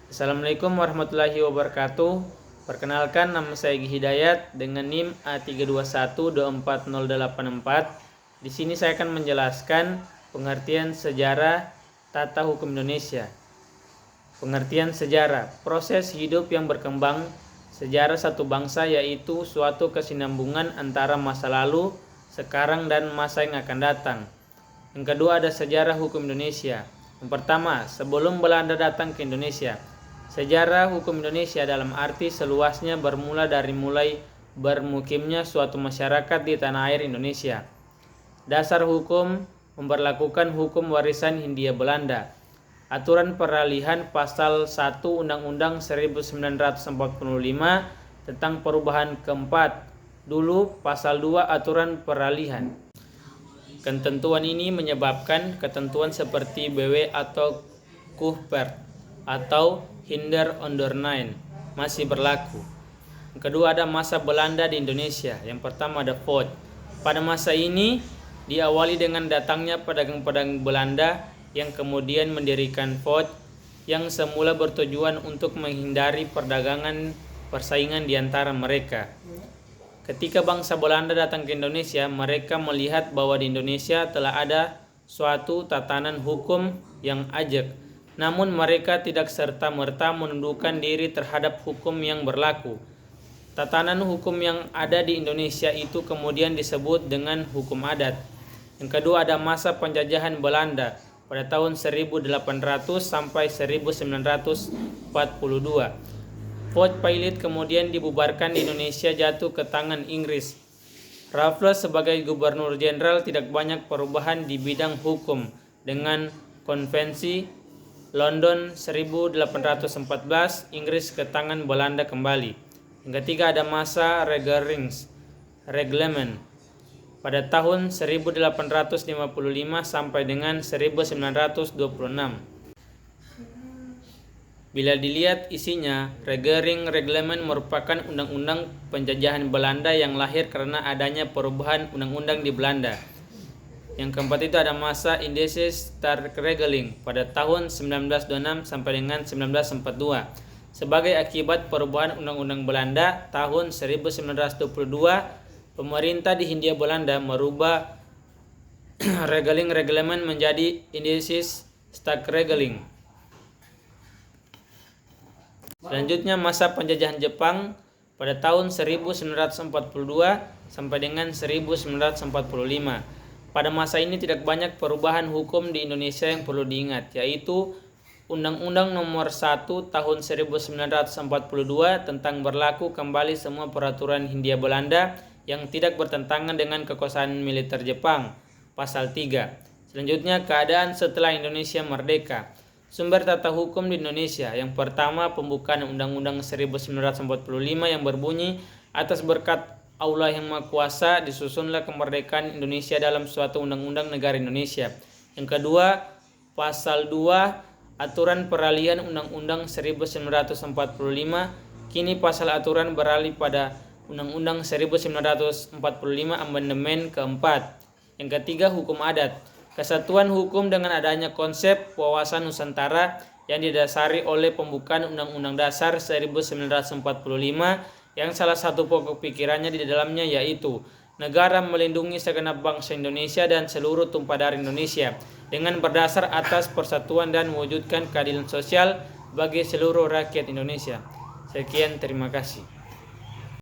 Assalamualaikum warahmatullahi wabarakatuh. Perkenalkan, nama saya Egy Hidayat dengan NIM A321240884. Di sini saya akan menjelaskan pengertian sejarah tata hukum Indonesia. Pengertian sejarah, proses hidup yang berkembang. Sejarah satu bangsa yaitu suatu kesinambungan antara masa lalu, sekarang, dan masa yang akan datang. Yang kedua ada sejarah hukum Indonesia. Yang pertama, sebelum Belanda datang ke Indonesia. Sejarah hukum Indonesia dalam arti seluasnya bermula dari mulai bermukimnya suatu masyarakat di tanah air Indonesia. Dasar hukum memberlakukan hukum warisan Hindia Belanda. Aturan peralihan pasal 1 Undang-Undang 1945 tentang perubahan keempat. Dulu pasal 2 aturan peralihan. Ketentuan ini menyebabkan ketentuan seperti BW atau Kuhper atau Hinder Ondernine masih berlaku. Yang kedua ada masa Belanda di Indonesia. Yang pertama ada Vogt. Pada masa ini diawali dengan datangnya pedagang-pedagang Belanda yang kemudian mendirikan Vogt yang semula bertujuan untuk menghindari perdagangan persaingan di antara mereka. Ketika bangsa Belanda datang ke Indonesia, mereka melihat bahwa di Indonesia telah ada suatu tatanan hukum yang ajak. Namun mereka tidak serta-merta menundukkan diri terhadap hukum yang berlaku. Tatanan hukum yang ada di Indonesia itu kemudian disebut dengan hukum adat. Yang kedua ada masa penjajahan Belanda pada tahun 1800 sampai 1942. Fort Pilot kemudian dibubarkan di Indonesia jatuh ke tangan Inggris. Raffles sebagai gubernur jenderal tidak banyak perubahan di bidang hukum dengan konvensi London 1814, Inggris ke tangan Belanda kembali. Yang ketiga ada masa Reglement pada tahun 1855 sampai dengan 1926. Bila dilihat isinya, Reglement merupakan undang-undang penjajahan Belanda yang lahir karena adanya perubahan undang-undang di Belanda. Yang keempat itu ada masa Indische Staatregeling pada tahun 1926 sampai dengan 1942. Sebagai akibat perubahan undang-undang Belanda tahun 1922, pemerintah di Hindia Belanda merubah Reglement menjadi Indische Staatregeling. Selanjutnya masa penjajahan Jepang pada tahun 1942 sampai dengan 1945. Pada masa ini tidak banyak perubahan hukum di Indonesia yang perlu diingat, yaitu Undang-Undang Nomor 1 Tahun 1942 tentang berlaku kembali semua peraturan Hindia Belanda yang tidak bertentangan dengan kekuasaan militer Jepang, Pasal 3. Selanjutnya keadaan setelah Indonesia merdeka. Sumber tata hukum di Indonesia. Yang pertama pembukaan Undang-Undang 1945 yang berbunyi atas berkat Allah yang Maha Kuasa disusunlah kemerdekaan Indonesia dalam suatu undang-undang negara Indonesia. Yang kedua, pasal 2 aturan peralihan Undang-Undang 1945, kini pasal aturan beralih pada Undang-Undang 1945 amandemen keempat. Yang ketiga, hukum adat. Kesatuan hukum dengan adanya konsep wawasan Nusantara yang didasari oleh pembukaan Undang-Undang Dasar 1945 yang salah satu pokok pikirannya di dalamnya yaitu negara melindungi segenap bangsa Indonesia dan seluruh tumpah darah Indonesia dengan berdasar atas persatuan dan mewujudkan keadilan sosial bagi seluruh rakyat Indonesia. Sekian, terima kasih.